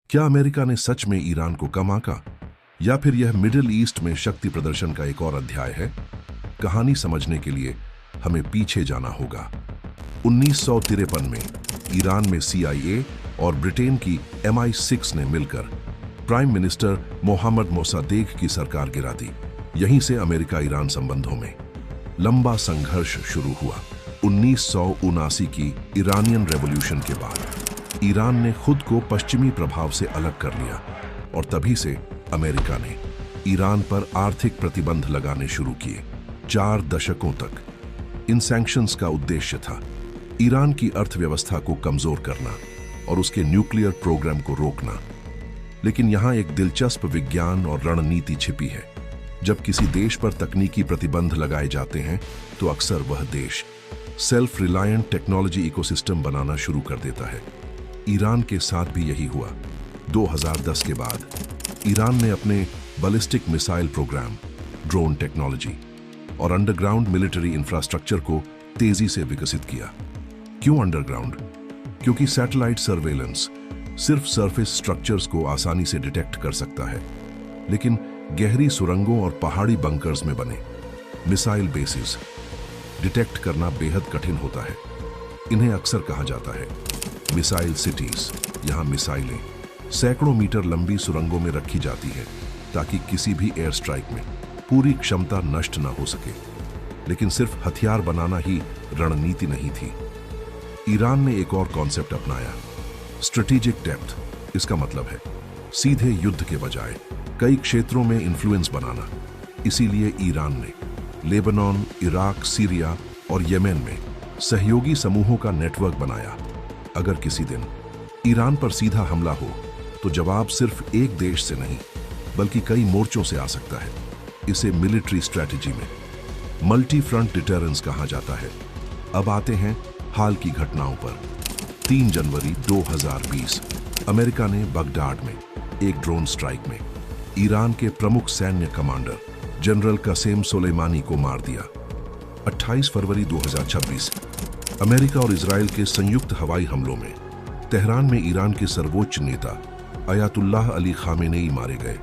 क्या अमेरिका ने सच में ईरान को कम आंका, या फिर यह मिडिल ईस्ट में शक्ति प्रदर्शन का एक और अध्याय है? कहानी समझने के लिए हमें पीछे जाना होगा। 1953 में ईरान में CIA और ब्रिटेन की MI6 ने मिलकर प्राइम मिनिस्टर मोहम्मद मोसादेक की सरकार गिरा दी। यहीं से अमेरिका ईरान संबंधों में लंबा संघर्ष शुरू हुआ। 1979 की ईरानियन रेवोल्यूशन के बाद ईरान ने खुद को पश्चिमी प्रभाव से अलग कर लिया और तभी से अमेरिका ने ईरान पर आर्थिक प्रतिबंध लगाने शुरू किए। 4 दशकों तक इन सैंक्शंस का उद्देश्य था ईरान की अर्थव्यवस्था को कमजोर करना और उसके न्यूक्लियर प्रोग्राम को रोकना। लेकिन यहां एक दिलचस्प विज्ञान और रणनीति छिपी है। जब किसी देश पर तकनीकी प्रतिबंध लगाए जाते हैं तो अक्सर वह देश सेल्फ रिलायंट टेक्नोलॉजी इकोसिस्टम बनाना शुरू कर देता है। ईरान के साथ भी यही हुआ। 2010 के बाद ईरान ने अपने ballistic missile program, drone technology और अंडरग्राउंड मिलिट्री इंफ्रास्ट्रक्चर को तेजी से विकसित किया। क्यों अंडरग्राउंड? क्योंकि सैटेलाइट सर्वेलेंस सिर्फ सरफेस स्ट्रक्चर्स को आसानी से डिटेक्ट कर सकता है, लेकिन गहरी सुरंगों और पहाड़ी बंकर्स में बने मिसाइल बेसिस डिटेक्ट करना बेहद कठिन होता है। इन्हें अक्सर कहा जाता है मिसाइल सिटीज। यहां मिसाइलें सैकड़ों मीटर लंबी सुरंगों में रखी जाती है ताकि किसी भी एयर स्ट्राइक में पूरी क्षमता नष्ट न हो सके। लेकिन सिर्फ हथियार बनाना ही रणनीति नहीं थी। ईरान ने एक और कॉन्सेप्ट अपनाया, स्ट्रेटेजिक डेप्थ। इसका मतलब है सीधे युद्ध के बजाय कई क्षेत्रों में इन्फ्लुएंस बनाना। इसीलिए ईरान ने लेबनान, इराक, सीरिया और येमेन में सहयोगी समूहों का नेटवर्क बनाया। अगर किसी दिन ईरान पर सीधा हमला हो तो जवाब सिर्फ एक देश से नहीं बल्कि कई मोर्चों से आ सकता है। इसे मिलिट्री स्ट्रैटेजी में मल्टी फ्रंट डिटरेंस कहा जाता है। अब आते हैं हाल की घटनाओं पर। 3 जनवरी 2020 अमेरिका ने बगदाद में एक ड्रोन स्ट्राइक में ईरान के प्रमुख सैन्य कमांडर जनरल कासेम सुलेमानी को मार दिया। 28 फरवरी 2026 अमेरिका और इजराइल के संयुक्त हवाई हमलों में तेहरान में ईरान के सर्वोच्च नेता अयातुल्लाह अली खामेनेई मारे गए।